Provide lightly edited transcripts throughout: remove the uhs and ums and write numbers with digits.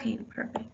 Okay, perfect.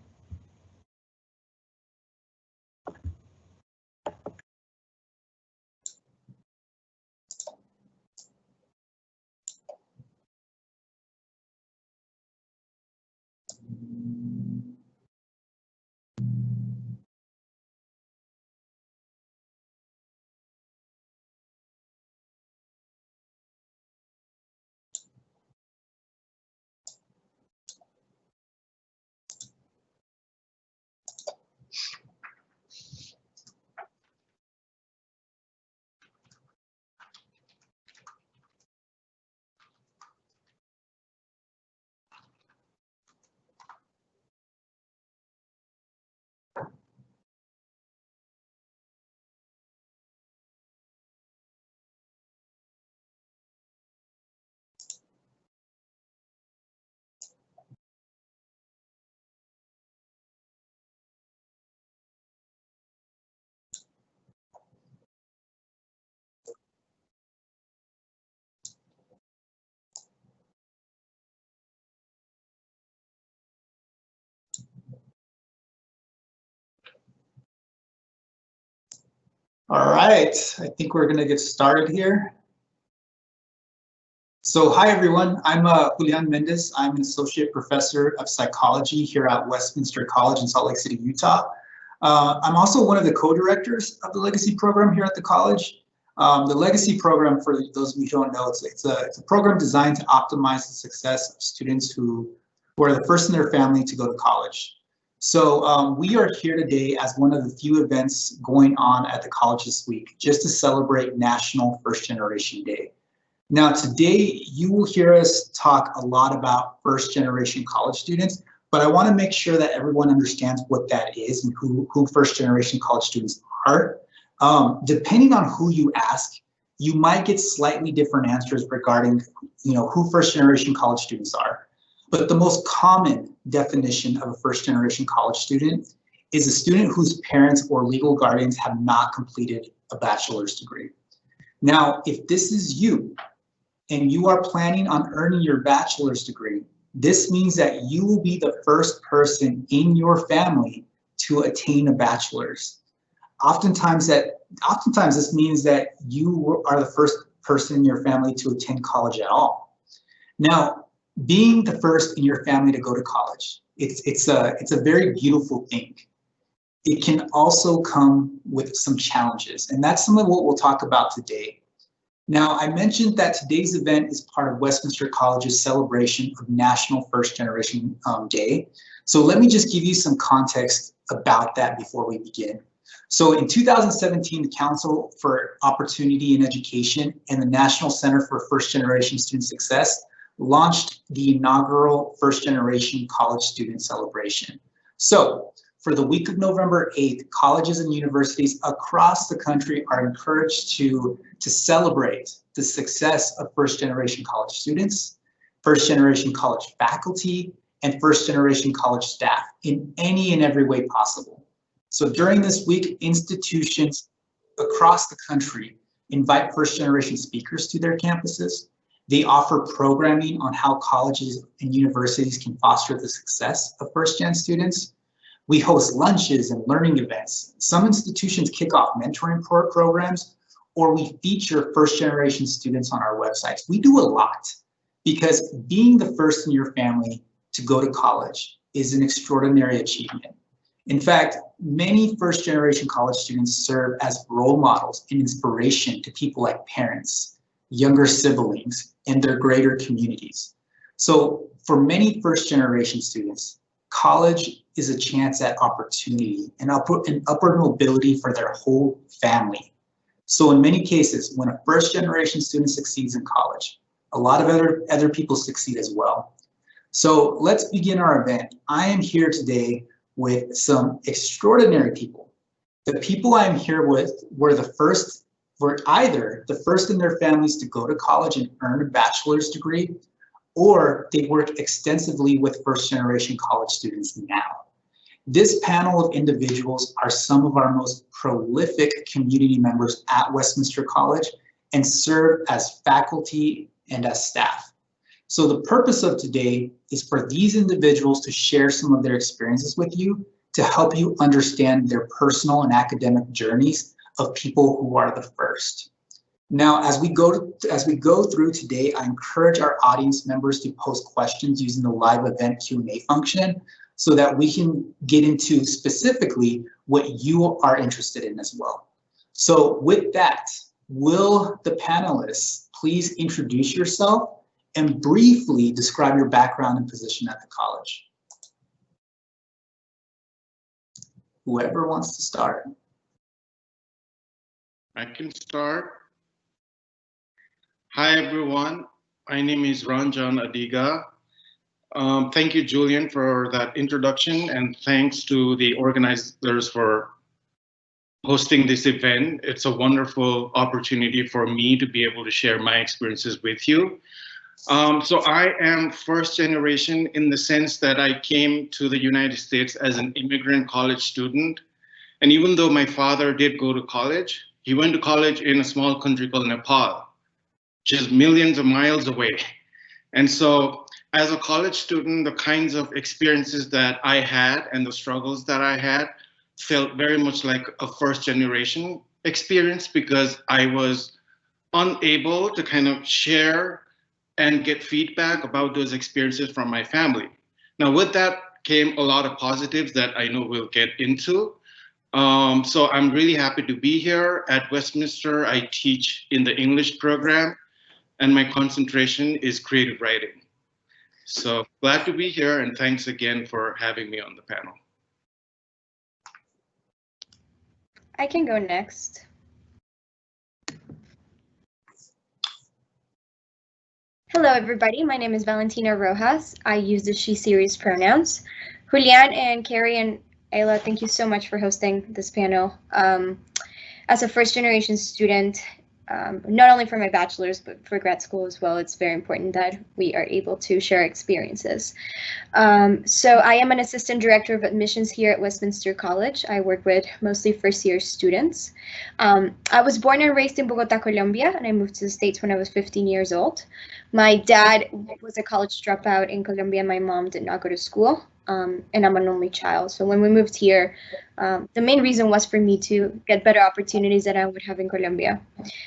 All right, I think we're going to get started here. So hi everyone, I'm Julian Mendes. I'm an associate professor of psychology here at Westminster College in Salt Lake City, Utah. I'm also one of the co-directors of the Legacy program here at the college. The Legacy program, for those of you who don't know, it's a program designed to optimize the success of students who are the first in their family to go to college. So we are here today as one of the few events going on at the college this week, just to celebrate National First Generation Day. Now today you will hear us talk a lot about first generation college students, but I want to make sure that everyone understands what that is and who first generation college students are. Depending on who you ask, you might get slightly different answers regarding who first generation college students are. But the most common definition of a first generation college student is a student whose parents or legal guardians have not completed a bachelor's degree. Now, if this is you, and you are planning on earning your bachelor's degree, this means that you will be the first person in your family to attain a bachelor's. Oftentimes this means that you are the first person in your family to attend college at all. Now, being the first in your family to go to college, it's a very beautiful thing. It can also come with some challenges, and that's some of what we'll talk about today. Now, I mentioned that today's event is part of Westminster College's celebration of National First Generation Day. So let me just give you some context about that before we begin. So in 2017, the Council for Opportunity in Education and the National Center for First Generation Student Success launched the inaugural First Generation College Student Celebration. So for the week of November 8th, colleges and universities across the country are encouraged to celebrate the success of first-generation college students, first-generation college faculty, and first-generation college staff in any and every way possible. So during this week, institutions across the country invite first-generation speakers to their campuses. They offer programming on how colleges and universities can foster the success of first-gen students. We host lunches and learning events. Some institutions kick off mentoring programs, or we feature first generation students on our websites. We do a lot because being the first in your family to go to college is an extraordinary achievement. In fact, many first generation college students serve as role models and inspiration to people like parents, younger siblings, and their greater communities. So for many first generation students, college is a chance at opportunity and upward mobility for their whole family. So in many cases, when a first generation student succeeds in college, a lot of other people succeed as well. So let's begin our event. I am here today with some extraordinary people. The people I'm here with were either the first in their families to go to college and earn a bachelor's degree, or they work extensively with first generation college students now. This panel of individuals are some of our most prolific community members at Westminster College and serve as faculty and as staff. So the purpose of today is for these individuals to share some of their experiences with you to help you understand their personal and academic journeys of people who are the first. Now, as we go through today, I encourage our audience members to post questions using the live event Q&A function so that we can get into specifically what you are interested in as well. So with that, will the panelists please introduce yourself and briefly describe your background and position at the college? Whoever wants to start. I can start. Hi, everyone. My name is Ranjan Adiga. Thank you, Julian, for that introduction, and thanks to the organizers for hosting this event. It's a wonderful opportunity for me to be able to share my experiences with you. So I am first generation in the sense that I came to the United States as an immigrant college student. And even though my father did go to college, he went to college in a small country called Nepal, which is millions of miles away. And so as a college student, the kinds of experiences that I had and the struggles that I had felt very much like a first generation experience because I was unable to kind of share and get feedback about those experiences from my family. Now, with that came a lot of positives that I know we'll get into. So I'm really happy to be here at Westminster. I teach in the English program, and my concentration is creative writing. So glad to be here, and thanks again for having me on the panel. I can go next. Hello, everybody. My name is Valentina Rojas. I use the she series pronouns. Julian and Carrie and Ayla, thank you so much for hosting this panel. As a first generation student, not only for my bachelor's, but for grad school as well, it's very important that we are able to share experiences. So I am an assistant director of admissions here at Westminster College. I work with mostly first year students. I was born and raised in Bogota, Colombia, and I moved to the States when I was 15 years old. My dad was a college dropout in Colombia. My mom did not go to school, and I'm an only child. So when we moved here, the main reason was for me to get better opportunities that I would have in Colombia.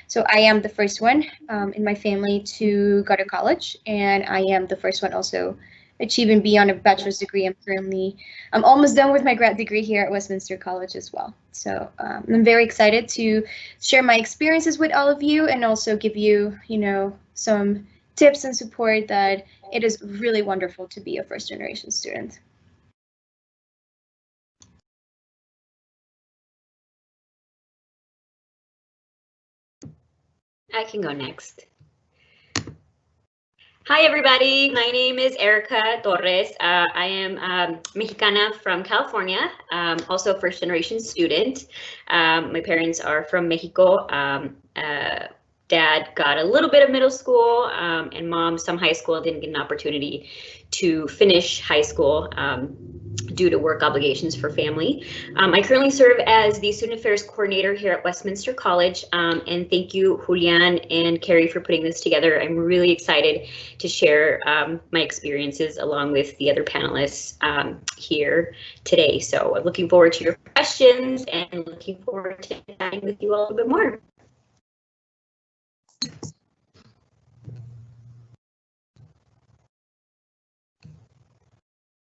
So I am the first one in my family to go to college, and I am the first one also achieving beyond a bachelor's degree. I'm almost done with my grad degree here at Westminster College as well. So I'm very excited to share my experiences with all of you and also give you, some tips and support that it is really wonderful to be a first generation student. I can go next. Hi, everybody. My name is Erica Torres. I am Mexicana from California, also a first generation student. My parents are from Mexico. Dad got a little bit of middle school and mom some high school, didn't get an opportunity to finish high school due to work obligations for family. I currently serve as the Student Affairs Coordinator here at Westminster College, and thank you, Julian and Carrie, for putting this together. I'm really excited to share my experiences along with the other panelists here today. So I'm looking forward to your questions and looking forward to chatting with you all a little bit more.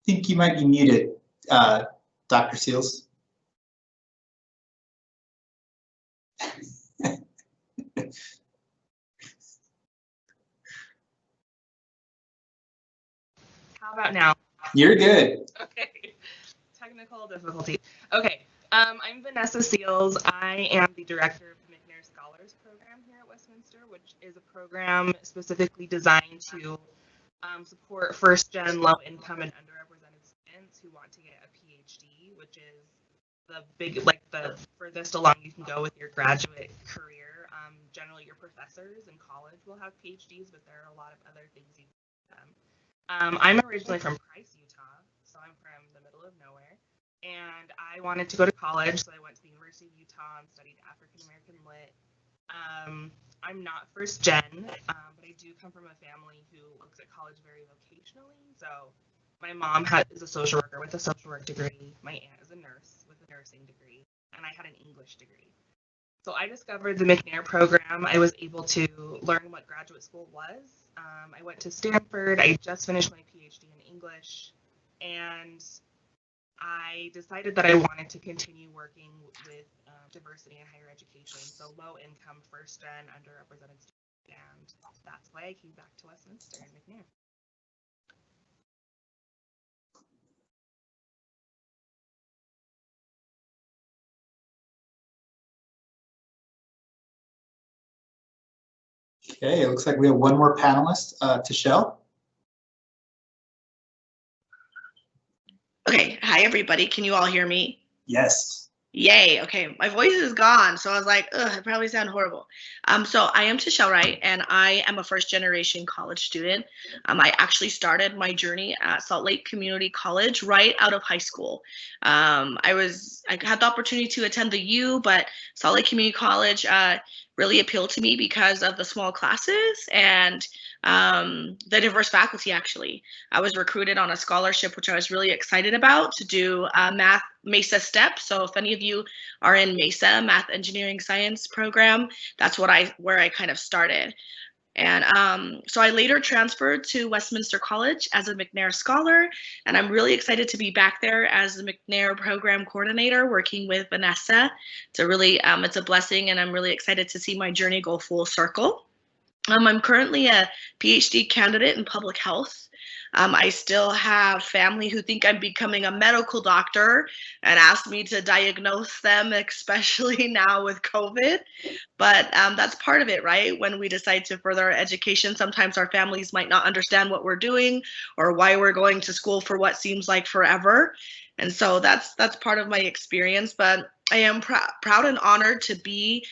I think you might be muted, Dr. Seals. How about now? You're good. Okay. Technical difficulty. Okay. I'm Vanessa Seals. I am the director of the McNair Scholars Program here at Westminster, which is a program specifically designed to support first-gen, low-income, and underrepresented students who want to get a PhD, which is the furthest along you can go with your graduate career. Generally, your professors in college will have PhDs, but there are a lot of other things you can do with them. I'm originally from Price, Utah, so I'm from the middle of nowhere, and I wanted to go to college, so I went to the University of Utah and studied African American Lit. I'm not first gen, but I do come from a family who looks at college very vocationally. So my mom is a social worker with a social work degree. My aunt is a nurse with a nursing degree, and I had an English degree. So I discovered the McNair program. I was able to learn what graduate school was. I went to Stanford. I just finished my PhD in English, and I decided that I wanted to continue working with diversity in higher education, so low income, first gen, underrepresented students, and that's why I came back to Westminster and McNair. Okay, it looks like we have one more panelist, Tashelle. Okay, hi everybody. Can you all hear me? Yes. Yay. Okay, my voice is gone, so I was like, ugh, I probably sound horrible. So I am Tashelle Wright, and I am a first generation college student. I actually started my journey at Salt Lake Community College right out of high school. I had the opportunity to attend the U, but Salt Lake Community College really appealed to me because of the small classes and the diverse faculty. Actually, I was recruited on a scholarship, which I was really excited about, to do math Mesa STEP. So if any of you are in Mesa Math Engineering Science program, that's where I kind of started. And so I later transferred to Westminster College as a McNair Scholar, and I'm really excited to be back there as the McNair Program Coordinator, working with Vanessa. It's a blessing, and I'm really excited to see my journey go full circle. I'm currently a PhD candidate in public health. I still have family who think I'm becoming a medical doctor and ask me to diagnose them, especially now with COVID. But that's part of it, right? When we decide to further our education, sometimes our families might not understand what we're doing or why we're going to school for what seems like forever. And so that's part of my experience. But I am proud and honored to be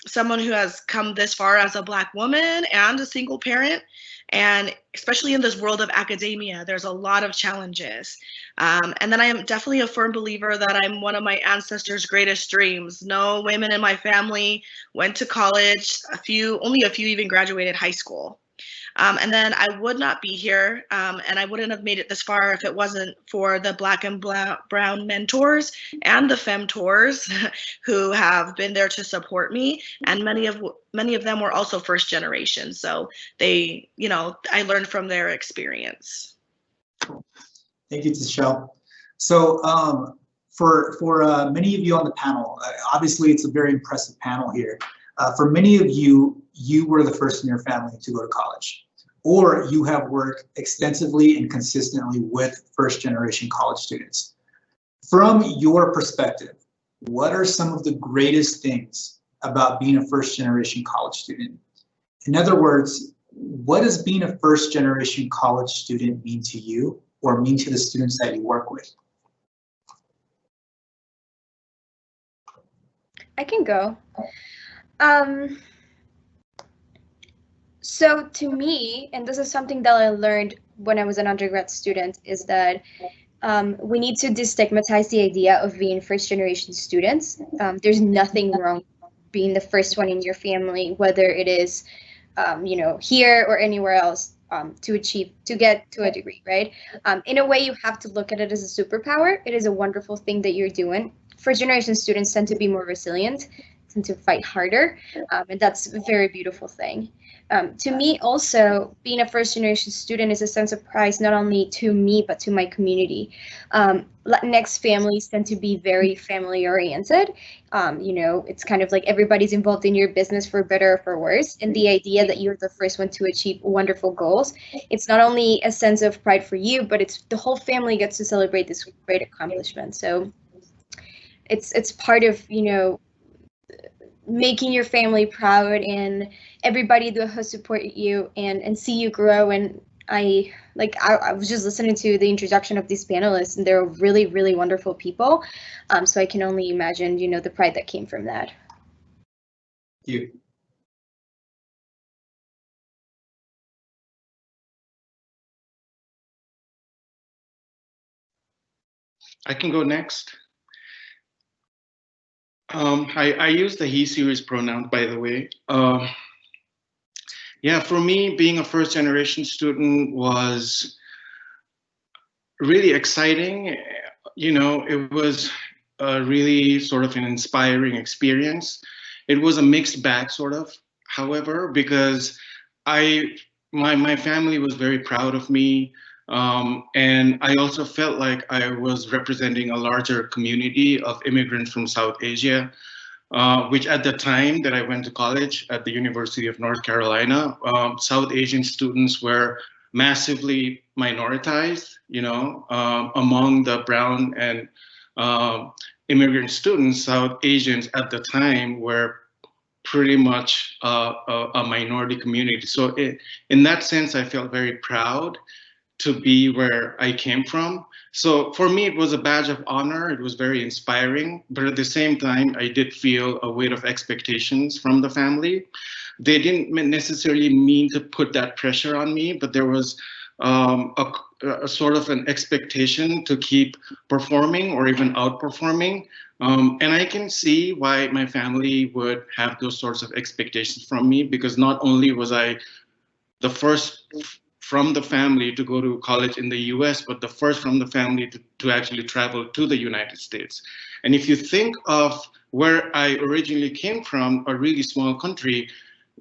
someone who has come this far as a Black woman and a single parent. And especially in this world of academia, there's a lot of challenges. And then I am definitely a firm believer that I'm one of my ancestors' greatest dreams. No women in my family went to college. Only a few even graduated high school. And then I would not be here, and I wouldn't have made it this far if it wasn't for the Black and Brown mentors and the femtors who have been there to support me. And many of them were also first generation. So I learned from their experience. Thank you, Tashelle. So for many of you on the panel, obviously it's a very impressive panel here. For many of you, you were the first in your family to go to college, or you have worked extensively and consistently with first generation college students. From your perspective, what are some of the greatest things about being a first generation college student? In other words, what does being a first generation college student mean to you or mean to the students that you work with? I can go. So to me, and this is something that I learned when I was an undergrad student, is that we need to destigmatize the idea of being first generation students. There's nothing wrong being the first one in your family, whether it is, here or anywhere else, to get to a degree, right? In a way, you have to look at it as a superpower. It is a wonderful thing that you're doing. First generation students tend to be more resilient, tend to fight harder, and that's a very beautiful thing. To me, also, being a first generation student is a sense of pride, not only to me, but to my community. Latinx families tend to be very family oriented. It's kind of like everybody's involved in your business for better or for worse. And the idea that you're the first one to achieve wonderful goals, it's not only a sense of pride for you, but it's the whole family gets to celebrate this great accomplishment. So it's part of, making your family proud and everybody who support you and see you grow. And I was just listening to the introduction of these panelists, and they're really, really wonderful people. So I can only imagine, the pride that came from that. Thank you. I can go next. I use the he series pronoun, by the way. Yeah, for me, being a first generation student was really exciting. You know, it was a really sort of an inspiring experience. It was a mixed bag, sort of, however, because I my family was very proud of me. And I also felt like I was representing a larger community of immigrants from South Asia, which at the time that I went to college at the University of North Carolina, South Asian students were massively minoritized, you know, among the brown and immigrant students. South Asians at the time were pretty much a minority community. So in that sense, I felt very proud to be where I came from. So for me, it was a badge of honor. It was very inspiring, but at the same time, I did feel a weight of expectations from the family. They didn't necessarily mean to put that pressure on me, but there was a sort of an expectation to keep performing or even outperforming. And I can see why my family would have those sorts of expectations from me, because not only was I the first from the family to go to college in the US, but the first from the family to actually travel to the United States. And if you think of where I originally came from, a really small country,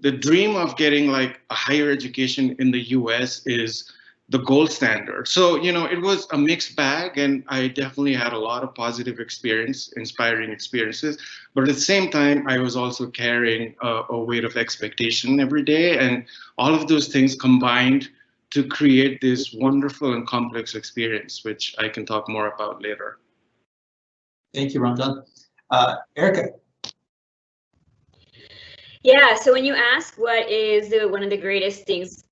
the dream of getting like a higher education in the US is the gold standard. So, you know, it was a mixed bag, and I definitely had a lot of positive experience, inspiring experiences. But at the same time, I was also carrying a weight of expectation every day. And all of those things combined to create this wonderful and complex experience, which I can talk more about later. Thank you, Ramjan. Erica. Yeah, so when you ask what is one of the greatest things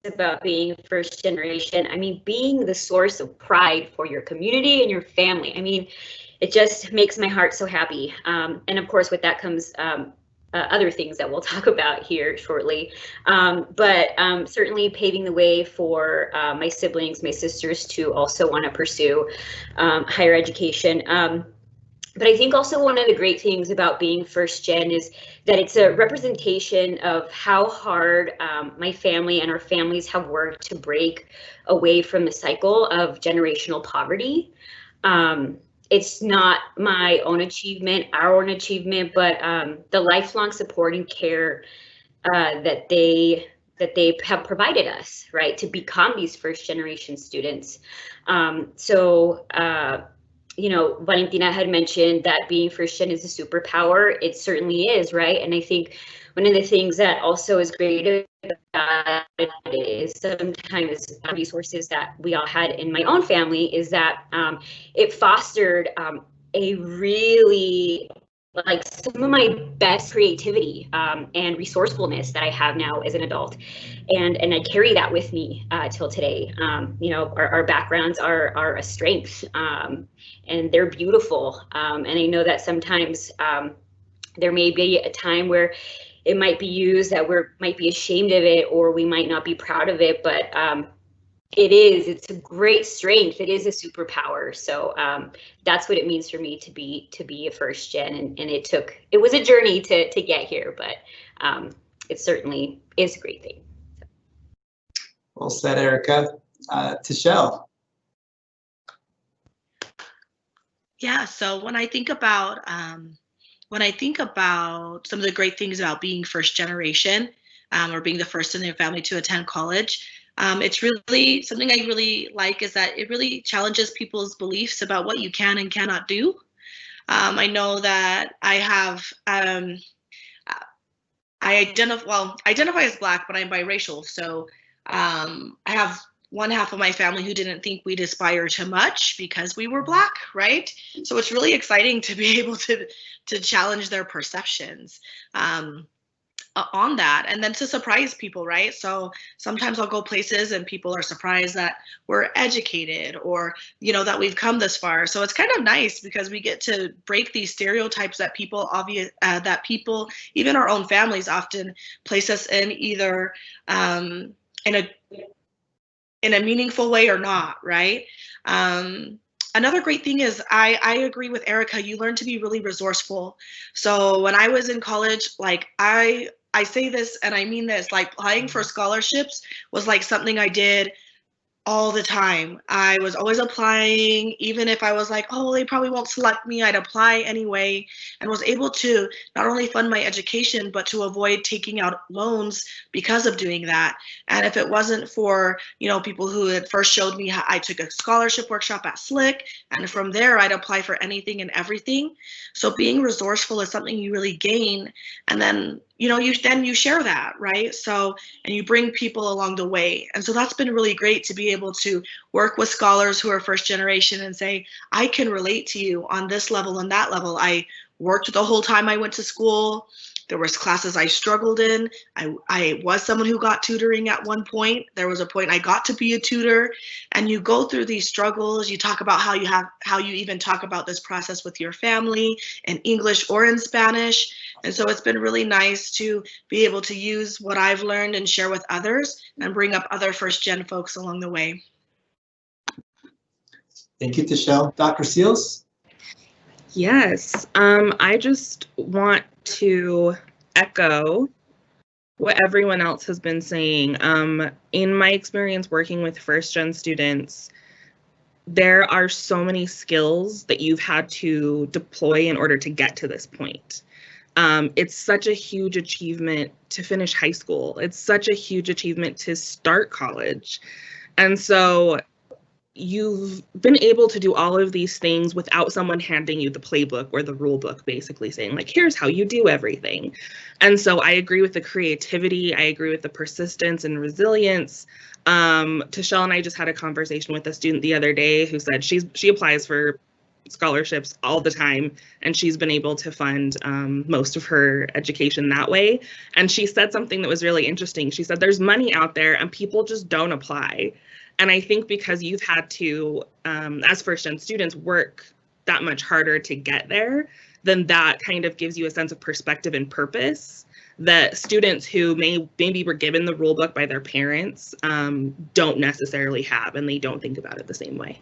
about being first generation, I mean, being the source of pride for your community and your family. I mean, it just makes my heart so happy. And of course, with that comes other things that we'll talk about here shortly. But certainly paving the way for my siblings, my sisters to also want to pursue higher education. But I think also one of the great things about being first gen is that it's a representation of how hard my family and our families have worked to break away from the cycle of generational poverty. It's not my own achievement, our own achievement, but the lifelong support and care that they have provided us, right, to become these first generation students. You know, Valentina had mentioned that being first gen is a superpower. It certainly is, right? And I think one of the things that also is great about it is sometimes resources that we all had in my own family is that it fostered a really, like, some of my best creativity and resourcefulness that I have now as an adult. And I carry that with me till today. You know, our backgrounds are a strength, and they're beautiful. And I know that sometimes there may be a time where it might be used that we might be ashamed of it, or we might not be proud of it, but it's a great strength. It is a superpower. So that's what it means for me to be a first gen, and it was a journey to get here, but it certainly is a great thing. Well said, Erica. Tichelle. Yeah, so when I think about some of the great things about being first generation, or being the first in their family to attend college, it's really something I really like is that it really challenges people's beliefs about what you can and cannot do. I know that I identify as Black, but I'm biracial. So I have one half of my family who didn't think we'd aspire to much because we were Black, right? So it's really exciting to be able to challenge their perceptions on that, and then to surprise people, right? So sometimes I'll go places and people are surprised that we're educated, or, you know, that we've come this far. So it's kind of nice because we get to break these stereotypes that people even our own families often place us in, either in a meaningful way or not, right? Another great thing is I agree with Erica. You learn to be really resourceful. So when I was in college, like I say this and I mean this, like applying for scholarships was like something I did all the time. I was always applying, even if I was like, oh, they probably won't select me, I'd apply anyway, and was able to not only fund my education, but to avoid taking out loans because of doing that. And if it wasn't for, you know, people who had first showed me how I took a scholarship workshop at SLIC, and from there I'd apply for anything and everything. So being resourceful is something you really gain. And then, you know, you share that, right? So, and you bring people along the way. And so that's been really great to be able to work with scholars who are first generation and say, I can relate to you on this level and that level. I worked the whole time I went to school. There was classes I struggled in. I was someone who got tutoring at one point. There was a point I got to be a tutor, and you go through these struggles. You talk about how you even talk about this process with your family in English or in Spanish. And so it's been really nice to be able to use what I've learned and share with others and bring up other first gen folks along the way. Thank you, Tashelle. Dr. Seals? Yes, I just want to echo what everyone else has been saying. In my experience working with first gen students, there are so many skills that you've had to deploy in order to get to this point. It's such a huge achievement to finish high school. It's such a huge achievement to start college. And so you've been able to do all of these things without someone handing you the playbook or the rule book, basically saying, like, here's how you do everything. And so I agree with the creativity. I agree with the persistence and resilience. Tashelle and I just had a conversation with a student the other day who said she applies for scholarships all the time, and she's been able to fund most of her education that way. And she said something that was really interesting. She said, there's money out there and people just don't apply. And I think because you've had to, as first-gen students, work that much harder to get there, then that kind of gives you a sense of perspective and purpose that students who maybe were given the rule book by their parents don't necessarily have, and they don't think about it the same way.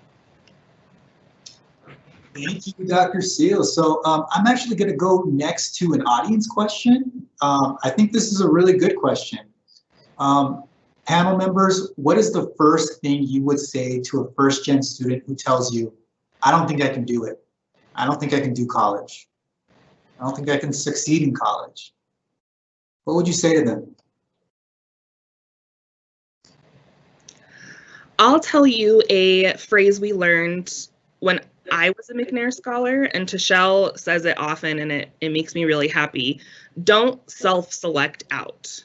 Thank you, Dr. Seals. So I'm actually going to go next to an audience question. I think this is a really good question. Panel members, what is the first thing you would say to a first-gen student who tells you, I don't think I can do it. I don't think I can do college. I don't think I can succeed in college. What would you say to them? I'll tell you a phrase we learned when I was a McNair Scholar, and Tashelle says it often, and it makes me really happy. Don't self-select out.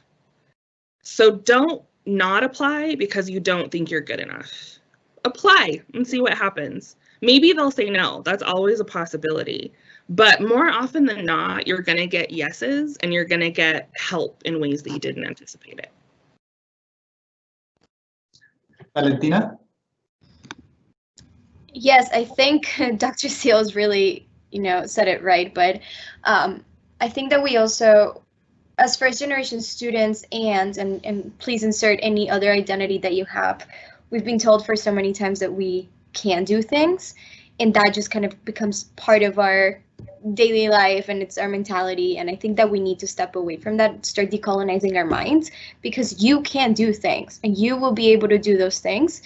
So don't not apply because you don't think you're good enough. Apply and see what happens. Maybe they'll say no. That's always a possibility. But more often than not, you're going to get yeses, and you're going to get help in ways that you didn't anticipate it. Valentina? Yes, I think Dr. Seals really, said it right. But I think that we also, as first-generation students, and please insert any other identity that you have, we've been told for so many times that we can do things, and that just kind of becomes part of our daily life, and it's our mentality. And I think that we need to step away from that, start decolonizing our minds, because you can do things, and you will be able to do those things.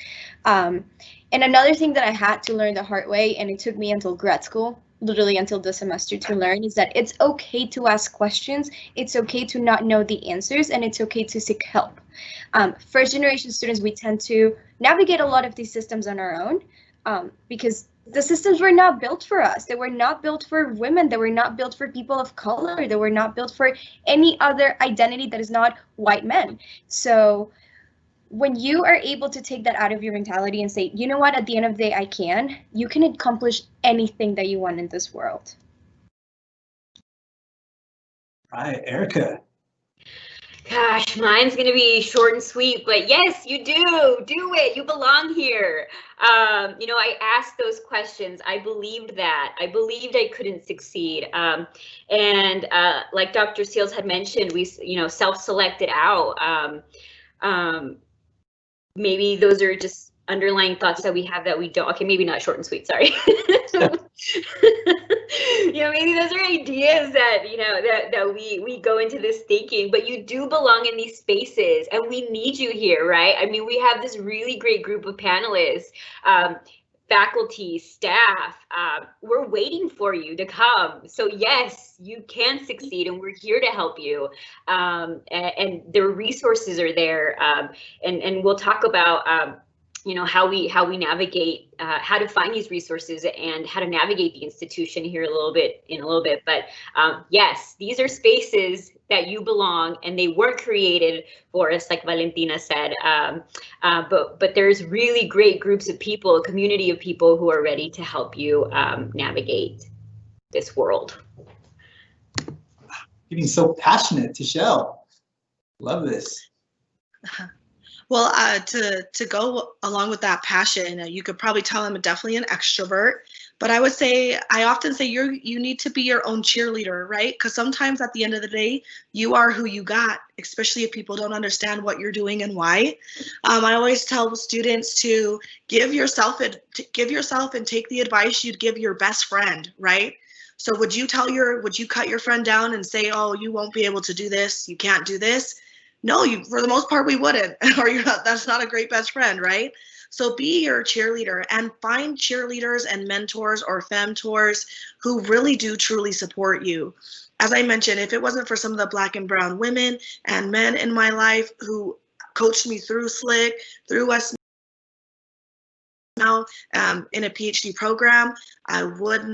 And another thing that I had to learn the hard way, and it took me until grad school, literally until this semester, to learn, is that it's okay to ask questions, it's okay to not know the answers, and it's okay to seek help. First generation students, we tend to navigate a lot of these systems on our own, because the systems were not built for us. They were not built for women. They were not built for people of color. They were not built for any other identity that is not white men. So when you are able to take that out of your mentality and say, you know what, at the end of the day, you can accomplish anything that you want in this world. All right, Erica. Gosh, mine's gonna be short and sweet, but yes, you do it. You belong here. I asked those questions. I believed that. I believed I couldn't succeed. And like Dr. Seals had mentioned, we, self-selected out. Maybe those are just underlying thoughts that we have that we don't. Okay, maybe not short and sweet. Sorry. Maybe those are ideas that that we go into this thinking. But you do belong in these spaces, and we need you here, right? I mean, we have this really great group of panelists. Faculty, staff, we're waiting for you to come. So yes, you can succeed, and we're here to help you. And the resources are there. And we'll talk about how we navigate, how to find these resources and how to navigate the institution here in a little bit. But yes, these are spaces that you belong, and they weren't created for us, like Valentina said. But there's really great groups of people, a community of people who are ready to help you navigate this world. Getting so passionate, Tichelle. Love this. Well, to go along with that passion, you could probably tell I'm definitely an extrovert, but I often say you need to be your own cheerleader, right? Because sometimes at the end of the day, you are who you got, especially if people don't understand what you're doing and why. I always tell students to give yourself and take the advice you'd give your best friend, right? So would you cut your friend down and say, oh, you won't be able to do this, you can't do this? No, for the most part, we wouldn't, or that's not a great best friend, right? So be your cheerleader and find cheerleaders and mentors or femtors who really do truly support you. As I mentioned, if it wasn't for some of the Black and brown women and men in my life who coached me through SLIC, through Westminster, now in a PhD program, I wouldn't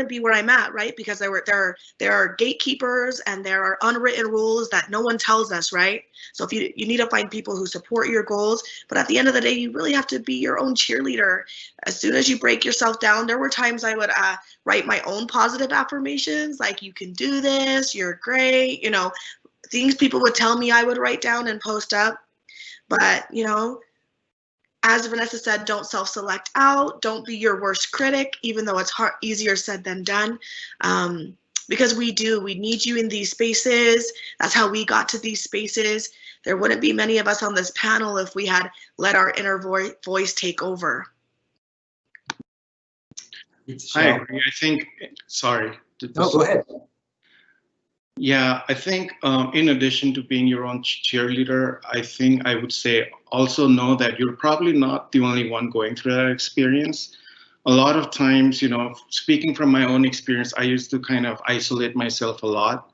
be where I'm at, right? Because there are gatekeepers and there are unwritten rules that no one tells us, right? So if you need to find people who support your goals, but at the end of the day, you really have to be your own cheerleader. As soon as you break yourself down, there were times I would write my own positive affirmations, like you can do this, you're great, things people would tell me I would write down and post up. But, as Vanessa said, don't self-select out. Don't be your worst critic, even though it's easier said than done. Because we need you in these spaces. That's how we got to these spaces. There wouldn't be many of us on this panel if we had let our inner voice take over. I agree. I think, sorry. No, go ahead. Yeah, I think in addition to being your own cheerleader, I think I would say also know that you're probably not the only one going through that experience. A lot of times, speaking from my own experience, I used to kind of isolate myself a lot.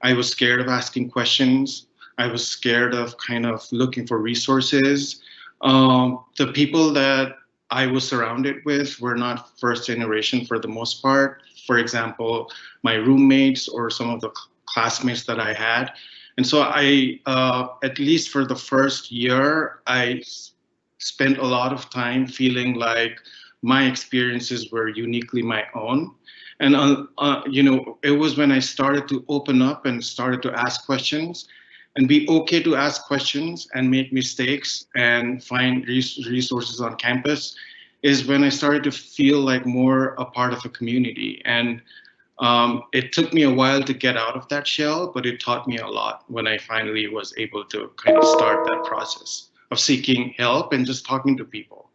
I was scared of asking questions. I was scared of kind of looking for resources. The people that I was surrounded with were not first generation for the most part. For example, my roommates or some of the classmates that I had. And so I, at least for the first year, I spent a lot of time feeling like my experiences were uniquely my own. And, it was when I started to open up and started to ask questions and be okay to ask questions and make mistakes and find resources on campus is when I started to feel like more a part of a community. And it took me a while to get out of that shell, but it taught me a lot when I finally was able to kind of start that process of seeking help and just talking to people.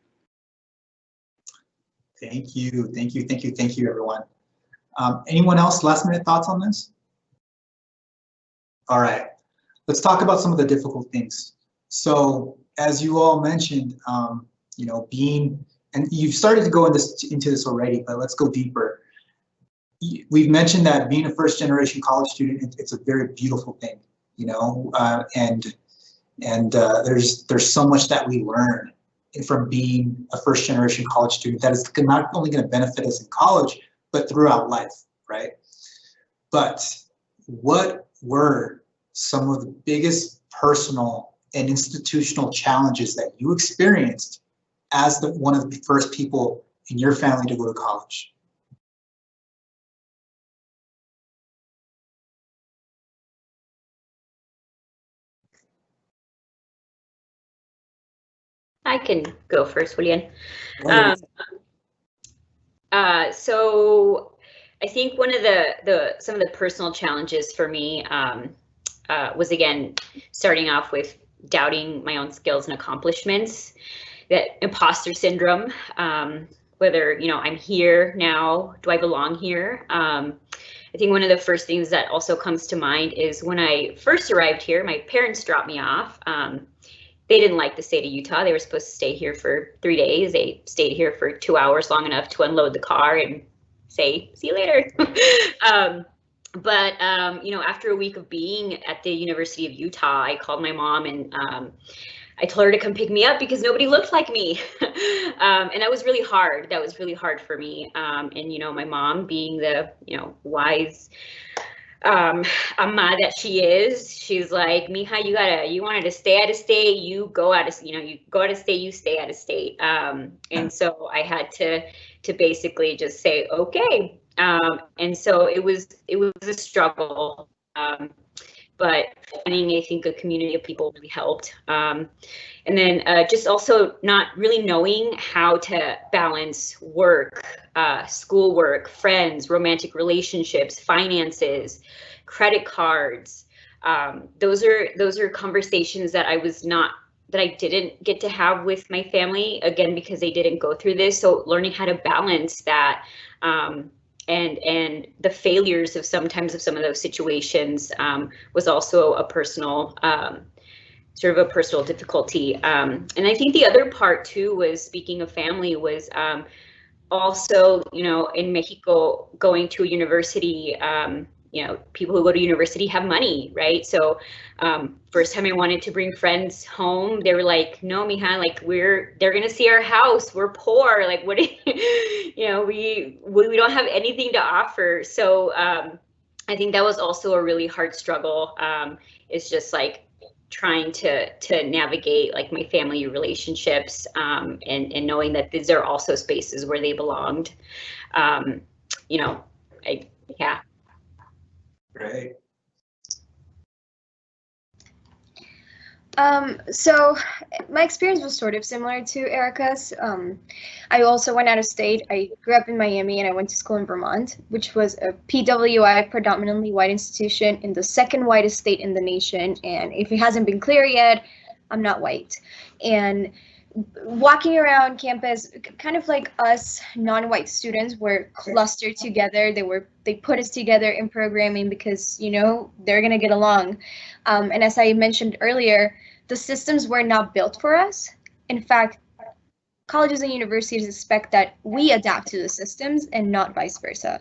Thank you, everyone. Anyone else, last minute thoughts on this? All right, let's talk about some of the difficult things. So as you all mentioned, and you've started to go into this already, but let's go deeper. We've mentioned that being a first generation college student, it's a very beautiful thing, and there's so much that we learn from being a first generation college student that is not only going to benefit us in college, but throughout life, right? But what were some of the biggest personal and institutional challenges that you experienced as one of the first people in your family to go to college? I can go first, Julian. So I think one of some of the personal challenges for me was, again, starting off with doubting my own skills and accomplishments. that imposter syndrome, whether, you know, I'm here now, do I belong here? I think one of the first things that also comes to mind is when I first arrived here, my parents dropped me off. They didn't like the state of Utah. They were supposed to stay here for 3 days. They stayed here for 2 hours, long enough to unload the car and say, see you later. You know, after a week of being at the University of Utah, I called my mom and I told her to come pick me up because nobody looked like me. And that was really hard. That was really hard for me. And, you know, my mom being the, you know, wise amma that she is, she's like, Mija, you wanted to stay out of state, you go out of, you know, you go out of state, you stay out of state. And so I had to basically just say, okay. And so it was a struggle. But finding, I think, a community of people really helped. And then just also not really knowing how to balance work, schoolwork, friends, romantic relationships, finances, credit cards. Those are conversations that I didn't get to have with my family, again, because they didn't go through this. So learning how to balance that, and the failures of some of those situations was also a personal sort of a personal difficulty. And I think the other part too was, speaking of family, was also, you know, in Mexico, going to a university, you know, people who go to university have money, right? So first time I wanted to bring friends home, they were like, no, mija, like they're gonna see our house, we're poor, like what, you know, we don't have anything to offer. So I think that was also a really hard struggle. It's just like trying to navigate like my family relationships, and knowing that these are also spaces where they belonged. You know, yeah. Great. So my experience was sort of similar to Erica's. I also went out of state. I grew up in Miami and I went to school in Vermont, which was a PWI, predominantly white institution, in the second whitest state in the nation. And if it hasn't been clear yet, I'm not white. And walking around campus, kind of like us non-white students were clustered together. They put us together in programming because, you know, they're gonna get along. And as I mentioned earlier, the systems were not built for us. In fact, colleges and universities expect that we adapt to the systems and not vice versa.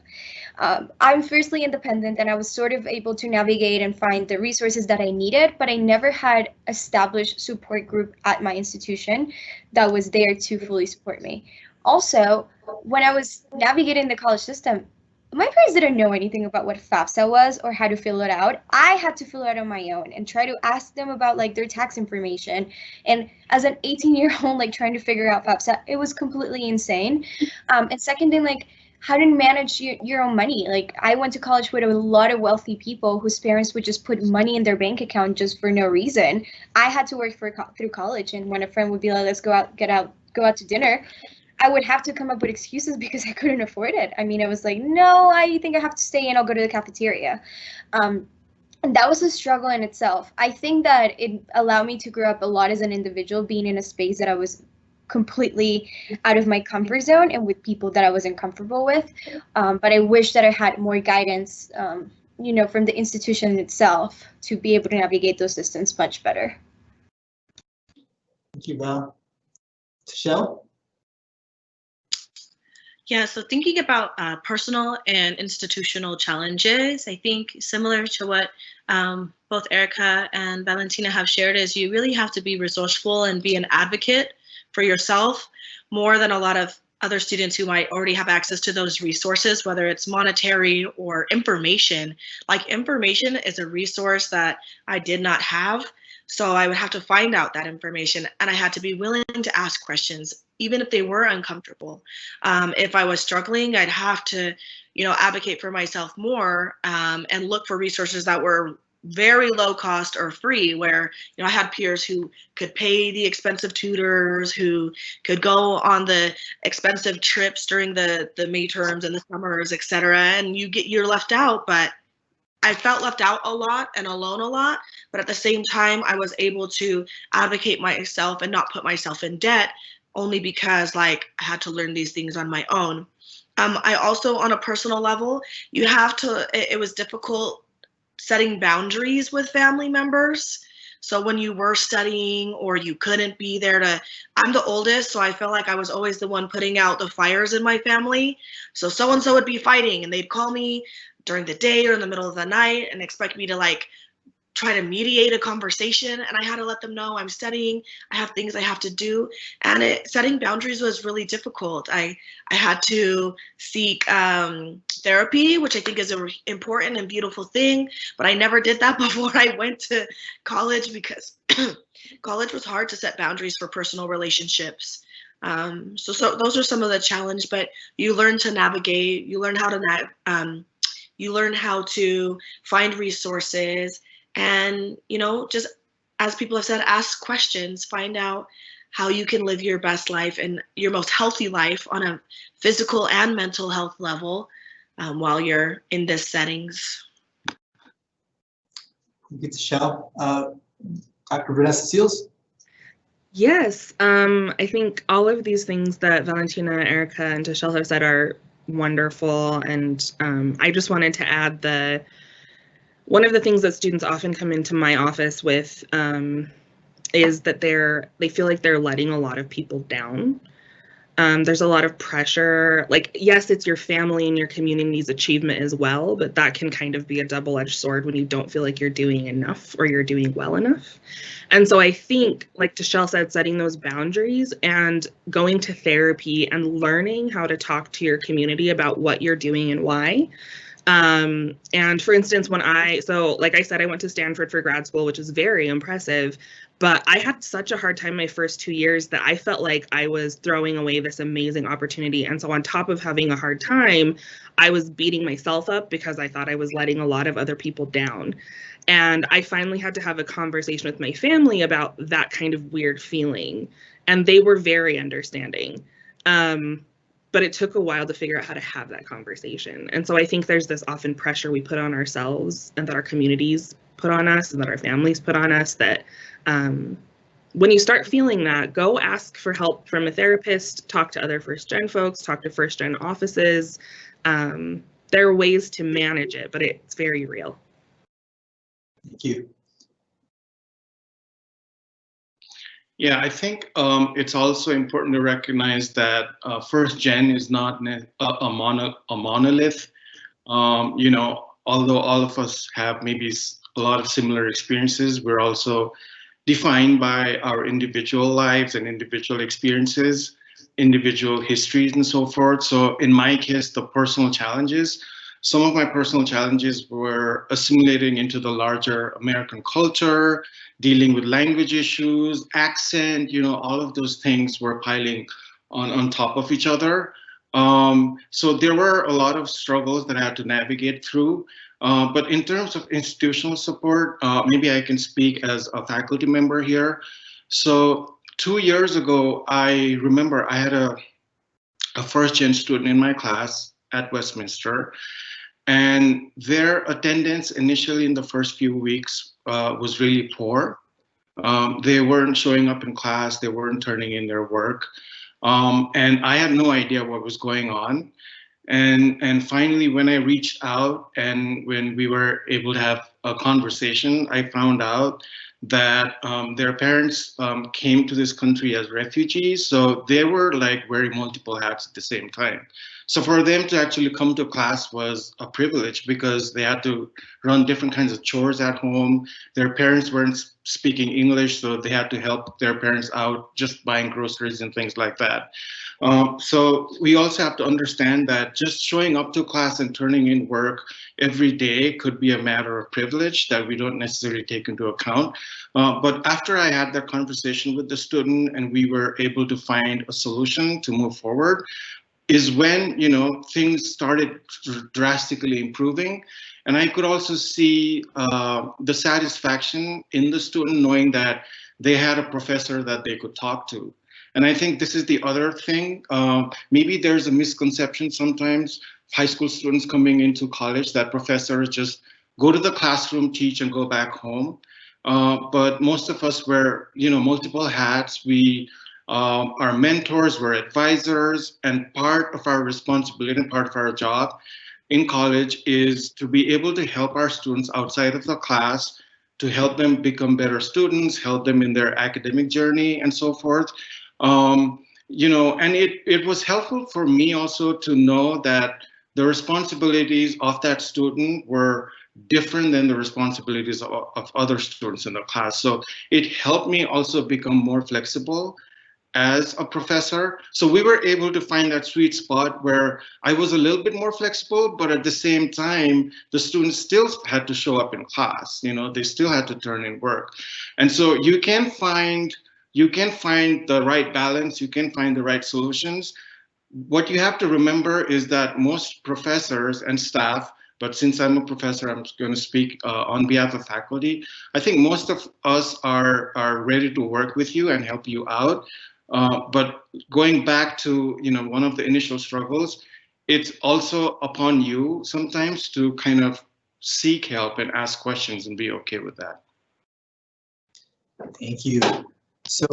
I'm fiercely independent, and I was sort of able to navigate and find the resources that I needed, but I never had established support group at my institution that was there to fully support me. Also, when I was navigating the college system, my parents didn't know anything about what FAFSA was or how to fill it out. I had to fill it out on my own and try to ask them about like their tax information. And as an 18-year-old, like trying to figure out FAFSA, it was completely insane. And second thing, like how to manage your own money. Like I went to college with a lot of wealthy people whose parents would just put money in their bank account just for no reason. I had to work through college, and when a friend would be like, let's go out to dinner, I would have to come up with excuses because I couldn't afford it. I mean, I was like, no, I think I have to stay in. I'll go to the cafeteria. And that was a struggle in itself. I think that it allowed me to grow up a lot as an individual, being in a space that I was completely out of my comfort zone and with people that I wasn't comfortable with. But I wish that I had more guidance, you know, from the institution itself to be able to navigate those systems much better. Thank you, Val. Michelle? Yeah, so thinking about personal and institutional challenges, I think similar to what both Erica and Valentina have shared, is you really have to be resourceful and be an advocate for yourself more than a lot of other students who might already have access to those resources, whether it's monetary or information. Like information is a resource that I did not have. So I would have to find out that information, and I had to be willing to ask questions, even if they were uncomfortable. If I was struggling, I'd have to, you know, advocate for myself more, and look for resources that were very low cost or free, where, you know, I had peers who could pay the expensive tutors, who could go on the expensive trips during the midterms and the summers, et cetera. And you're left out, but I felt left out a lot and alone a lot, but at the same time, I was able to advocate myself and not put myself in debt only because like I had to learn these things on my own. I also, on a personal level, you have to, it was difficult setting boundaries with family members. So when you were studying or you couldn't be there to, I'm the oldest, so I felt like I was always the one putting out the fires in my family. So so-and-so would be fighting and they'd call me during the day or in the middle of the night and expect me to like try to mediate a conversation, and I had to let them know I'm studying, I have things I have to do, and setting boundaries was really difficult. I had to seek therapy, which I think is an important and beautiful thing, but I never did that before I went to college because college was hard to set boundaries for personal relationships. So those are some of the challenge, but you learn to navigate, you learn how to you learn how to find resources. And, you know, just as people have said, ask questions, find out how you can live your best life and your most healthy life on a physical and mental health level while you're in this settings. Get to Shell. Dr. Vanessa Seals. Yes, I think all of these things that Valentina, Erica, and Tashelle have said are wonderful. And I just wanted to add one of the things that students often come into my office with is that they feel like they're letting a lot of people down. There's a lot of pressure. Like, yes, it's your family and your community's achievement as well, but that can kind of be a double-edged sword when you don't feel like you're doing enough or you're doing well enough. And so I think, like Tashelle said, setting those boundaries and going to therapy and learning how to talk to your community about what you're doing and why. And for instance, like I said, I went to Stanford for grad school, which is very impressive, but I had such a hard time my first 2 years that I felt like I was throwing away this amazing opportunity. And so on top of having a hard time, I was beating myself up because I thought I was letting a lot of other people down. And I finally had to have a conversation with my family about that kind of weird feeling. And they were very understanding. But it took a while to figure out how to have that conversation. And so I think there's this often pressure we put on ourselves and that our communities put on us and that our families put on us that when you start feeling that, go ask for help from a therapist, talk to other first-gen folks, talk to first-gen offices. There are ways to manage it, but it's very real. Thank you. Yeah, I think it's also important to recognize that first gen is not a monolith. You know, although all of us have maybe a lot of similar experiences, we're also defined by our individual lives and individual experiences, individual histories and so forth. So in my case, the personal challenges, some of my personal challenges were assimilating into the larger American culture, dealing with language issues, accent, you know, all of those things were piling on top of each other. So there were a lot of struggles that I had to navigate through. But in terms of institutional support, maybe I can speak as a faculty member here. So 2 years ago, I remember I had a first-gen student in my class at Westminster, and their attendance initially in the first few weeks was really poor. They weren't showing up in class, they weren't turning in their work. And I had no idea what was going on. And finally, when I reached out and when we were able to have a conversation, I found out that their parents came to this country as refugees. So they were like wearing multiple hats at the same time. So for them to actually come to class was a privilege because they had to run different kinds of chores at home. Their parents weren't speaking English, so they had to help their parents out just buying groceries and things like that. So we also have to understand that just showing up to class and turning in work every day could be a matter of privilege that we don't necessarily take into account. But after I had that conversation with the student and we were able to find a solution to move forward, is when, you know, things started drastically improving. And I could also see the satisfaction in the student knowing that they had a professor that they could talk to. And I think this is the other thing. Maybe there's a misconception sometimes, high school students coming into college, that professors just go to the classroom, teach, and go back home. But most of us wear, you know, multiple hats. We Our mentors were advisors, and part of our responsibility and part of our job in college is to be able to help our students outside of the class, to help them become better students, help them in their academic journey, and so forth. And it was helpful for me also to know that the responsibilities of that student were different than the responsibilities of other students in the class. So it helped me also become more flexible as a professor. So we were able to find that sweet spot where I was a little bit more flexible, but at the same time, the students still had to show up in class. They still had to turn in work. And so you can find the right balance, you can find the right solutions. What you have to remember is that most professors and staff, but since I'm a professor, I'm going to speak on behalf of faculty. I think most of us are ready to work with you and help you out. But going back to one of the initial struggles, it's also upon you sometimes to kind of seek help and ask questions and be okay with that. Thank you. So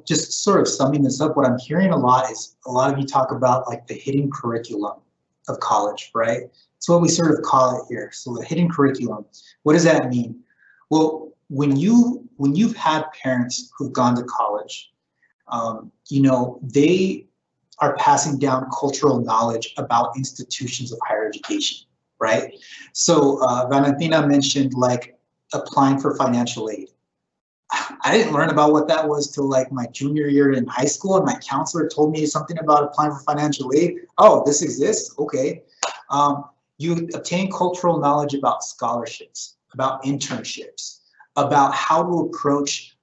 just sort of summing this up, what I'm hearing a lot is a lot of you talk about like the hidden curriculum of college, right? It's what we sort of call it here. So the hidden curriculum, what does that mean? Well, when you've had parents who've gone to college, they are passing down cultural knowledge about institutions of higher education, right? So Valentina mentioned like applying for financial aid. I didn't learn about what that was till like my junior year in high school, and my counselor told me something about applying for financial aid. Oh, this exists? Okay. You obtain cultural knowledge about scholarships, about internships, about how to approach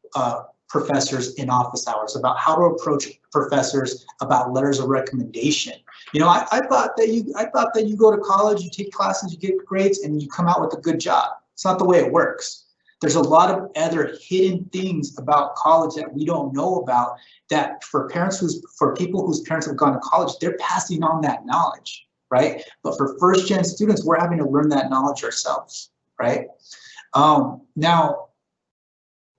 professors in office hours, about how to approach professors about letters of recommendation. I thought that you go to college, you take classes, you get grades, and you come out with a good job. It's not the way it works. There's a lot of other hidden things about college that we don't know about, that for people whose parents have gone to college, they're passing on that knowledge, right? But for first-gen students, we're having to learn that knowledge ourselves, right? Now,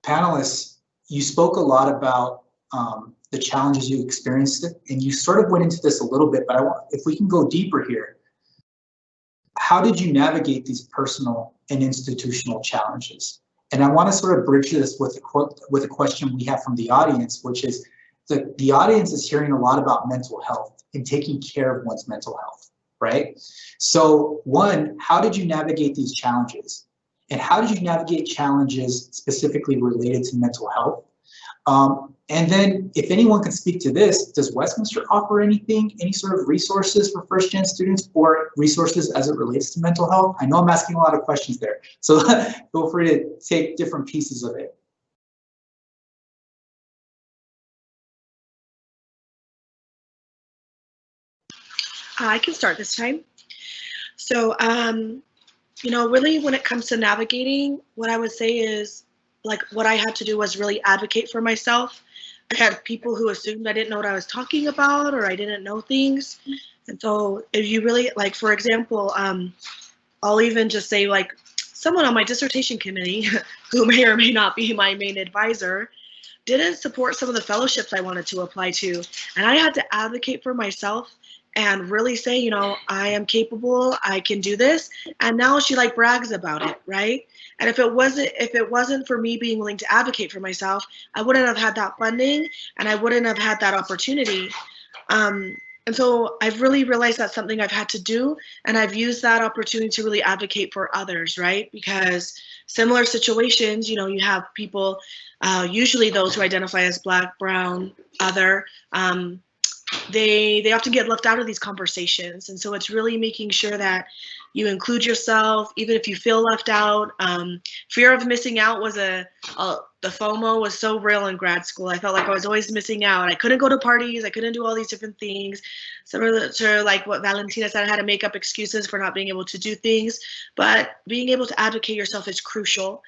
panelists, you spoke a lot about the challenges you experienced, and you sort of went into this a little bit, but if we can go deeper here, how did you navigate these personal and institutional challenges? And I want to sort of bridge this with a question we have from the audience, which is the audience is hearing a lot about mental health and taking care of one's mental health, right? So one, how did you navigate these challenges? And how did you navigate challenges specifically related to mental health? And then if anyone can speak to this, does Westminster offer any sort of resources for first-gen students or resources as it relates to mental health? I know I'm asking a lot of questions there, so feel free to take different pieces of it. I can start this time. So, really when it comes to navigating, what I would say is, like, what I had to do was really advocate for myself. I had people who assumed I didn't know what I was talking about, or I didn't know things. And so if you really, like, for example, I'll even just say, like, someone on my dissertation committee, who may or may not be my main advisor, didn't support some of the fellowships I wanted to apply to. And I had to advocate for myself and really say, I am capable, I can do this. And now she like brags about it, right? And if it wasn't for me being willing to advocate for myself, I wouldn't have had that funding and I wouldn't have had that opportunity. And so I've really realized that's something I've had to do, and I've used that opportunity to really advocate for others, right? Because similar situations, you have people, usually those who identify as Black, Brown, other, they often get left out of these conversations. And so it's really making sure that you include yourself, even if you feel left out. Fear of missing out was the FOMO was so real in grad school. I felt like I was always missing out. I couldn't go to parties. I couldn't do all these different things. Similar to like what Valentina said, I had to make up excuses for not being able to do things. But being able to advocate yourself is crucial.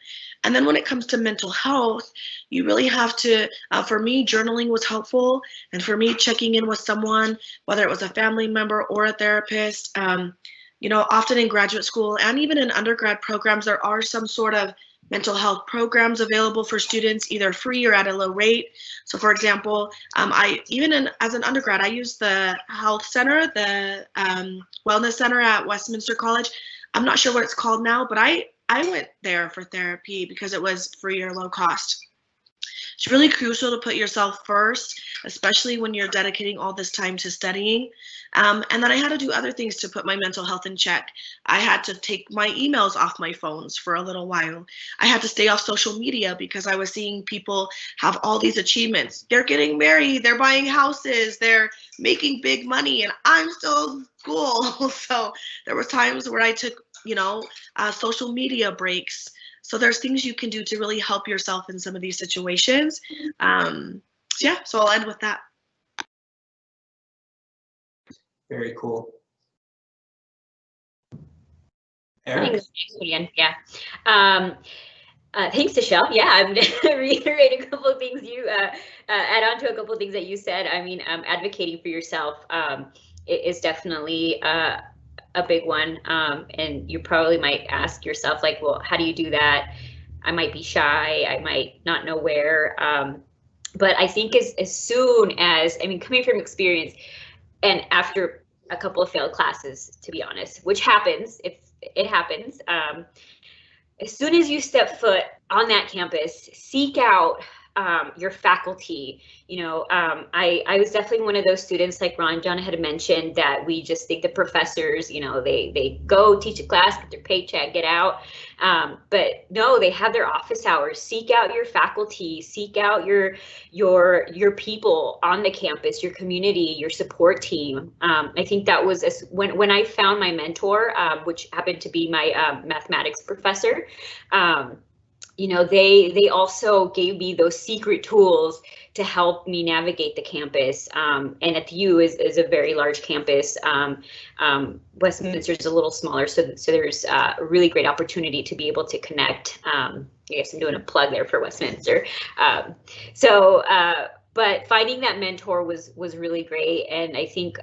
And then when it comes to mental health, you really have to, for me, journaling was helpful. And for me, checking in with someone, whether it was a family member or a therapist, often in graduate school and even in undergrad programs, there are some sort of mental health programs available for students, either free or at a low rate. So for example, as an undergrad, I used the health center, the wellness center at Westminster College. I'm not sure what it's called now, but I went there for therapy because it was free or low cost. It's really crucial to put yourself first, especially when you're dedicating all this time to studying. And then I had to do other things to put my mental health in check. I had to take my emails off my phones for a little while. I had to stay off social media because I was seeing people have all these achievements. They're getting married, they're buying houses, they're making big money, and I'm still in school. So there were times where I took, social media breaks. So there's things you can do to really help yourself in some of these situations. So I'll end with that. Very cool. Thanks, Julian. Yeah. Thanks, Michelle. Yeah, I'm gonna reiterate a couple of things you add on to a couple of things that you said. I mean, advocating for yourself is definitely a big one. And you probably might ask yourself, like, well, how do you do that? I might be shy. I might not know where. But I think as soon as, coming from experience and after a couple of failed classes, to be honest, which happens, it happens. As soon as you step foot on that campus, seek out your faculty. I was definitely one of those students, like John had mentioned, that we just think the professors, they go teach a class, get their paycheck, get out. But no, they have their office hours. Seek out your faculty, seek out your people on the campus, your community, your support team. I think that was when I found my mentor, which happened to be my mathematics professor. They also gave me those secret tools to help me navigate the campus. And at the U is a very large campus. Westminster is a little smaller, so there's a really great opportunity to be able to connect. I guess I'm doing a plug there for Westminster. But finding that mentor was really great, and I think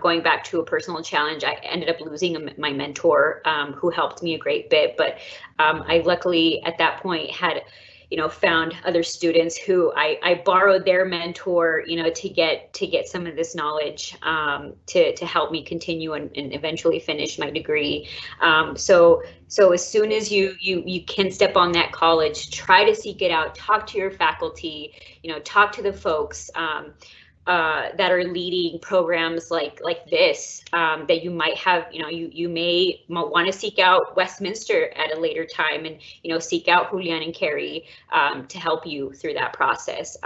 going back to a personal challenge, I ended up losing my mentor, who helped me a great bit. But I luckily at that point had, found other students who I borrowed their mentor, to get some of this knowledge, to help me continue and eventually finish my degree. So as soon as you can step on that college, try to seek it out, talk to your faculty, talk to the folks that are leading programs like this, that you might have, you may want to seek out Westminster at a later time, and seek out Julian and Carrie to help you through that process.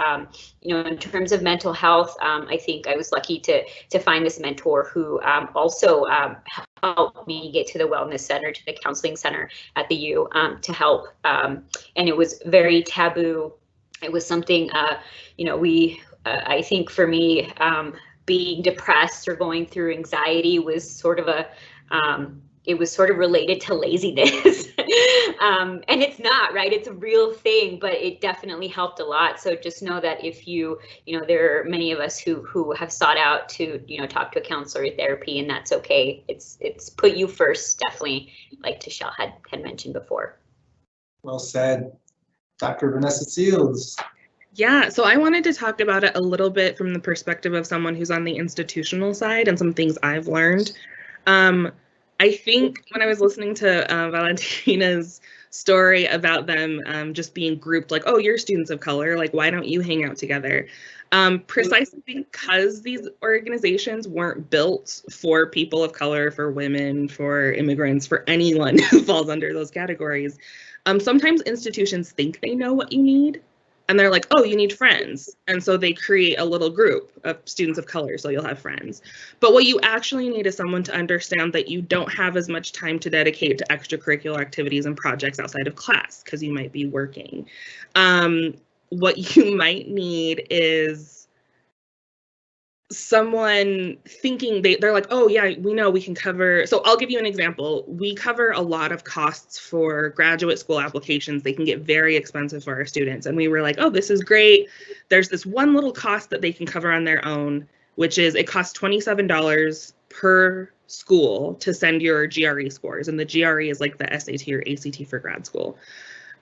In terms of mental health, I think I was lucky to find this mentor who also helped me get to the wellness center, to the counseling center at the U, to help. And it was very taboo. It was something, I think for me, being depressed or going through anxiety was sort of it was sort of related to laziness. And it's not, right? It's a real thing, but it definitely helped a lot. So just know that if there are many of us who have sought out to, talk to a counselor or therapy, and that's okay. It's put you first, definitely, like Tashelle had mentioned before. Well said. Dr. Vanessa Seals. Yeah, so I wanted to talk about it a little bit from the perspective of someone who's on the institutional side and some things I've learned. I think when I was listening to Valentina's story about them just being grouped, like, oh, you're students of color, like, why don't you hang out together? Precisely because these organizations weren't built for people of color, for women, for immigrants, for anyone who falls under those categories. Sometimes institutions think they know what you need. And they're like, oh, you need friends. And so they create a little group of students of color, so you'll have friends. But what you actually need is someone to understand that you don't have as much time to dedicate to extracurricular activities and projects outside of class because you might be working. What you might need is someone thinking they're like, oh yeah, we know we can cover. So I'll give you an example. We cover a lot of costs for graduate school applications. They can get very expensive for our students. And we were like, oh, this is great. There's this one little cost that they can cover on their own, which is it costs $27 per school to send your GRE scores, and the GRE is like the SAT or ACT for grad school.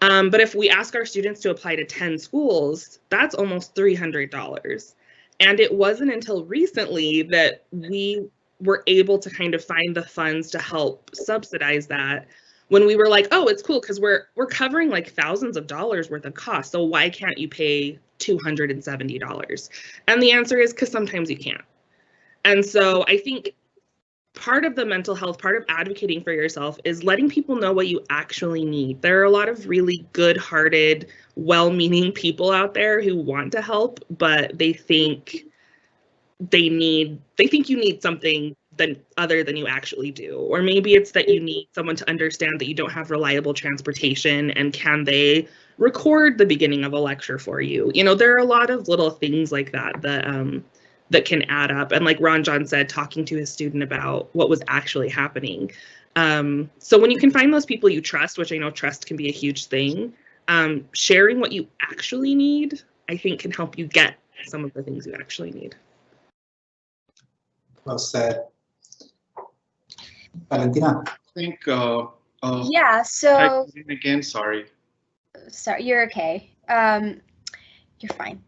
But if we ask our students to apply to 10 schools, that's almost $300. And it wasn't until recently that we were able to kind of find the funds to help subsidize that, when we were like, oh, it's cool because we're covering like thousands of dollars worth of costs. So why can't you pay $270? And the answer is because sometimes you can't. And so I think part of the mental health, part of advocating for yourself, is letting people know what you actually need. There are a lot of really good-hearted, well-meaning people out there who want to help, but they think you need something other than you actually do. Or maybe it's that you need someone to understand that you don't have reliable transportation, and can they record the beginning of a lecture for you? You know, there are a lot of little things like that that can add up. And like Ron John said, talking to his student about what was actually happening. So when you can find those people you trust, which I know trust can be a huge thing, sharing what you actually need, I think can help you get some of the things you actually need. Well said. Valentina. I think, Yeah, so again, sorry. you're okay. You're fine.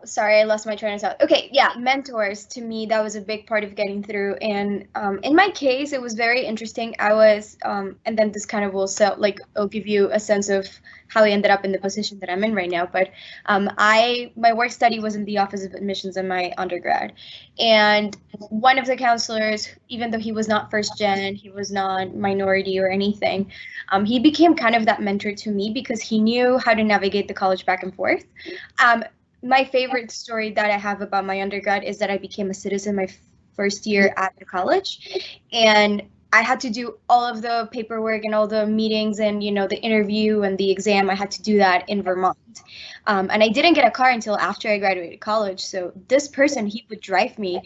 Sorry, I lost my train of thought. Okay, yeah, mentors, to me, that was a big part of getting through. And in my case, it was very interesting. I was, and then this kind of will I'll give you a sense of how I ended up in the position that I'm in right now. But my work study was in the Office of Admissions in my undergrad. And one of the counselors, even though he was not first gen, he was not minority or anything, he became kind of that mentor to me because he knew how to navigate the college back and forth. My favorite story that I have about my undergrad is that I became a citizen my first year at the college, and I had to do all of the paperwork and all the meetings and, you know, the interview and the exam. I had to do that in Vermont. And I didn't get a car until after I graduated college. So this person, he would drive me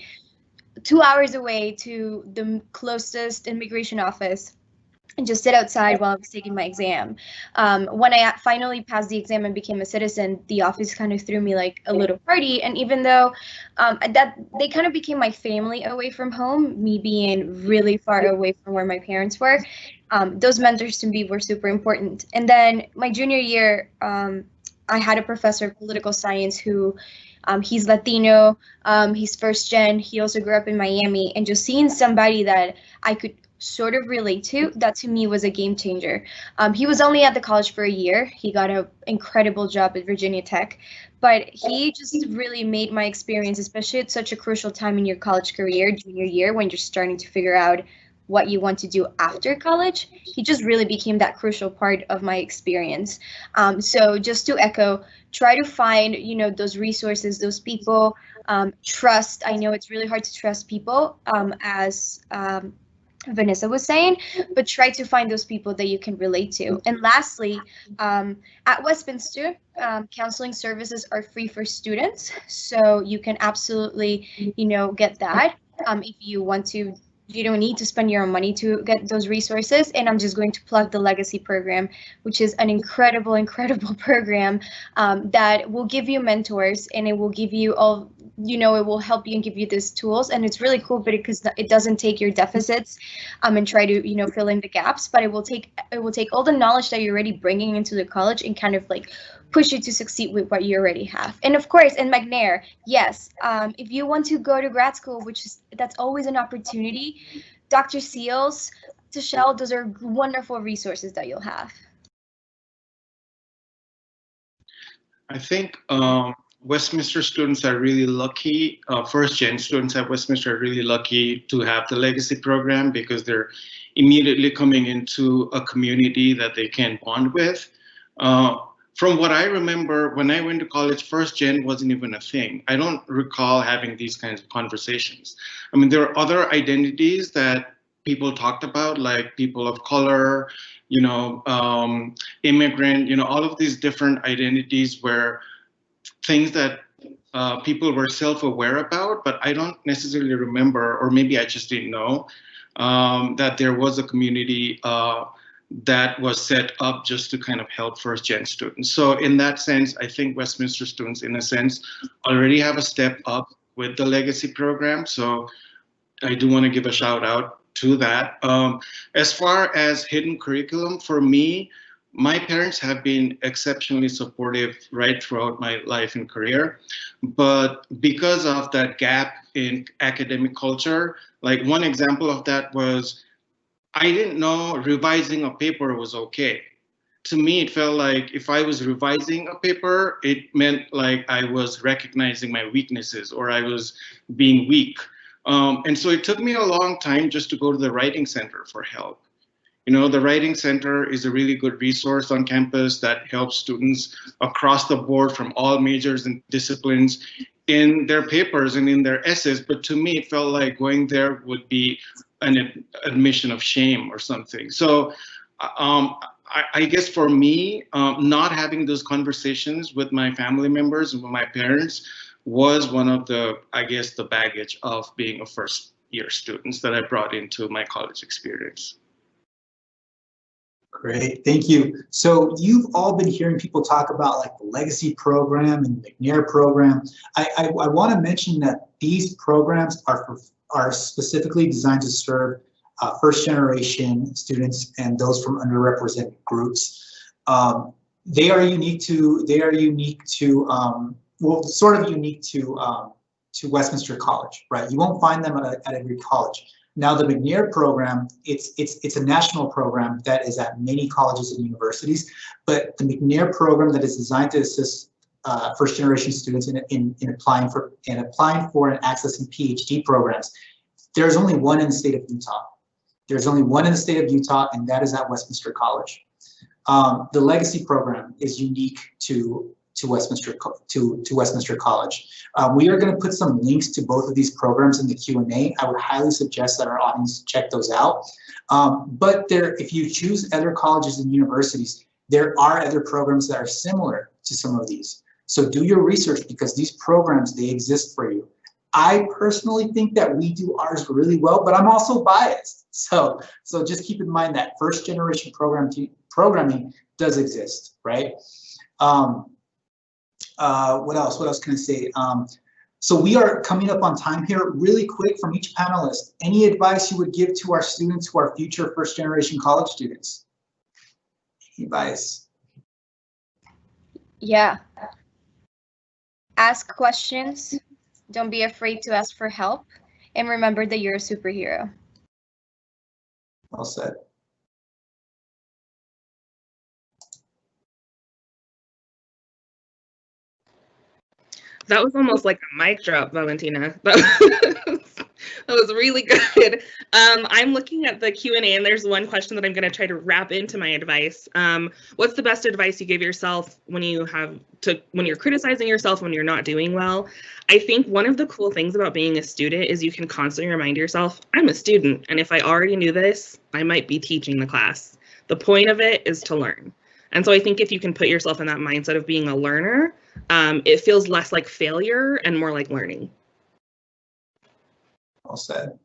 2 hours away to the closest immigration office and just sit outside while I was taking my exam. When I finally passed the exam and became a citizen, the office kind of threw me like a little party. And even though that they kind of became my family away from home, me being really far away from where my parents were, those mentors to me were super important. And then my junior year, I had a professor of political science who he's Latino, he's first gen, he also grew up in Miami, and just seeing somebody that I could sort of relate to, that to me was a game changer. He was only at the college for a year. He got an incredible job at Virginia Tech, but he just really made my experience, especially at such a crucial time in your college career, junior year, when you're starting to figure out what you want to do after college, he just really became that crucial part of my experience. So just to echo, try to find, you know, those resources, those people, trust. I know it's really hard to trust people, as Vanessa was saying, but try to find those people that you can relate to. And lastly, at Westminster, counseling services are free for students, so you can absolutely, you know, get that if you want to. You don't need to spend your own money to get those resources. And I'm just going to plug the Legacy program, which is an incredible, incredible program that will give you mentors, and it will give you all, you know, it will help you and give you these tools. And it's really cool because it doesn't take your deficits and try to, you know, fill in the gaps, but it will take all the knowledge that you're already bringing into the college and kind of like push you to succeed with what you already have. And of course, in McNair, yes, if you want to go to grad school, that's always an opportunity. Dr. Seals, Tashelle, those are wonderful resources that you'll have. I think Westminster students are really lucky. First-gen students at Westminster are really lucky to have the Legacy program because they're immediately coming into a community that they can bond with. From what I remember, when I went to college, first gen wasn't even a thing. I don't recall having these kinds of conversations. I mean, there are other identities that people talked about, like people of color, you know, immigrant, you know, all of these different identities were things that people were self-aware about, but I don't necessarily remember, or maybe I just didn't know, that there was a community that was set up just to kind of help first-gen students. So in that sense, I think Westminster students, in a sense, already have a step up with the Legacy program. So I do want to give a shout out to that. As far as hidden curriculum, for me, my parents have been exceptionally supportive right throughout my life and career. But because of that gap in academic culture, like one example of that was I didn't know revising a paper was okay. To me, it felt like if I was revising a paper, it meant like I was recognizing my weaknesses or I was being weak. And so it took me a long time just to go to the writing center for help. You know, the Writing Center is a really good resource on campus that helps students across the board from all majors and disciplines in their papers and in their essays. But to me, it felt like going there would be an admission of shame or something. So I guess for me, not having those conversations with my family members and with my parents was one of the, I guess, the baggage of being a first year student that I brought into my college experience. Great, thank you. So you've all been hearing people talk about like the Legacy program and the McNair program. I want to mention that these programs are specifically designed to serve first generation students and those from underrepresented groups. They are unique to well, sort of unique to Westminster College, right? You won't find them at every college. Now the McNair program, it's a national program that is at many colleges and universities, but the McNair program that is designed to assist first generation students in applying for and accessing PhD programs, there's only one in the state of Utah. There's only one in the state of Utah, and that is at Westminster College. The Legacy program is unique to Westminster College. We are going to put some links to both of these programs in the Q&A. I would highly suggest that our audience check those out. But if you choose other colleges and universities, there are other programs that are similar to some of these. So do your research because these programs, they exist for you. I personally think that we do ours really well, but I'm also biased. So just keep in mind that first generation programming does exist, right? What else can I say? So we are coming up on time here. Really quick from each panelist, any advice you would give to our students who are future first generation college students? Any advice? Yeah. Ask questions. Don't be afraid to ask for help. And remember that you're a superhero. Well said. That was almost like a mic drop, Valentina. That was really good. I'm looking at the Q&A and there's one question that I'm going to try to wrap into my advice. What's the best advice you give yourself when you're criticizing yourself when you're not doing well? I think one of the cool things about being a student is you can constantly remind yourself, I'm a student, and if I already knew this, I might be teaching the class. The point of it is to learn. And so I think if you can put yourself in that mindset of being a learner, it feels less like failure and more like learning. Well said.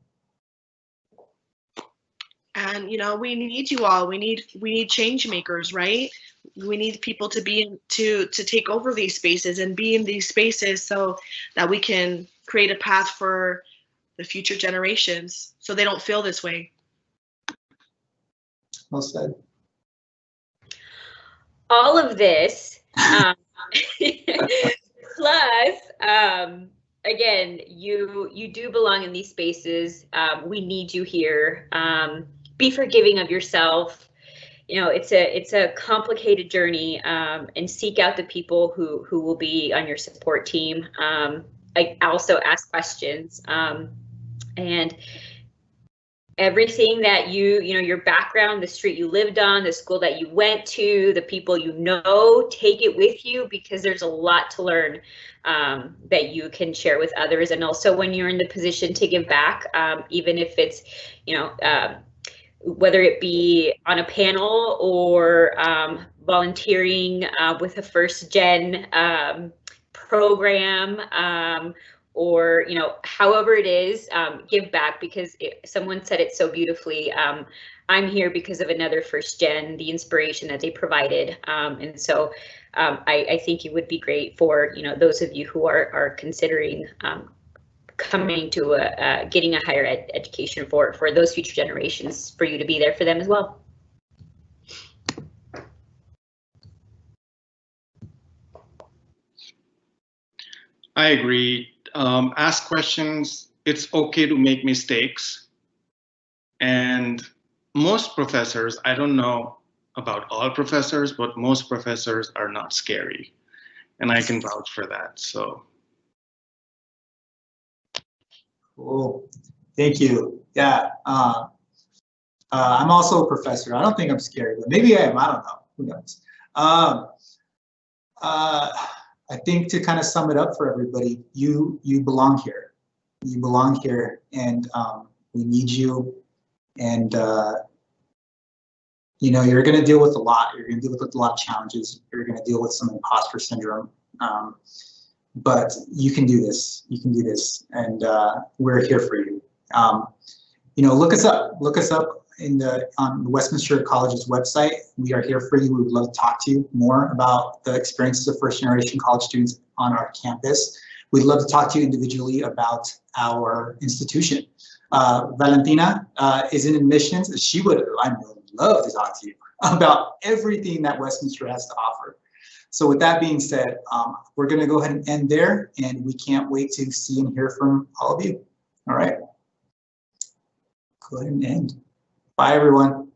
And we need you all. We need change makers, right? We need people to to take over these spaces and be in these spaces so that we can create a path for the future generations so they don't feel this way. Well said. All of this, plus, again, you do belong in these spaces. We need you here. Be forgiving of yourself. It's a complicated journey, and seek out the people who will be on your support team. I also ask questions, and everything that your background, the street you lived on, the school that you went to, the people take it with you because there's a lot to learn that you can share with others. And also when you're in the position to give back, even if it's, whether it be on a panel or volunteering with a first gen program, or however it is, give back, because someone said it so beautifully. I'm here because of another first gen, the inspiration that they provided, and so I think it would be great for those of you who are considering coming to getting a higher education for those future generations, for you to be there for them as well. I agree. Ask questions. It's okay to make mistakes. And most professors, I don't know about all professors, but most professors are not scary. And I can vouch for that. So. Cool. Thank you. Yeah. I'm also a professor. I don't think I'm scary, but maybe I am. I don't know. Who knows? I think to kind of sum it up for everybody, you belong here. You belong here, and we need you. And you know, you're going to deal with a lot. You're going to deal with a lot of challenges. You're going to deal with some imposter syndrome. But you can do this. You can do this, and we're here for you. You know, look us up. Look us up on Westminster College's website. We are here for you. We would love to talk to you more about the experiences of first-generation college students on our campus. We'd love to talk to you individually about our institution. Valentina is in admissions. I would love to talk to you about everything that Westminster has to offer. So with that being said, we're going to go ahead and end there, and we can't wait to see and hear from all of you. All right. Go ahead and end. Bye, everyone.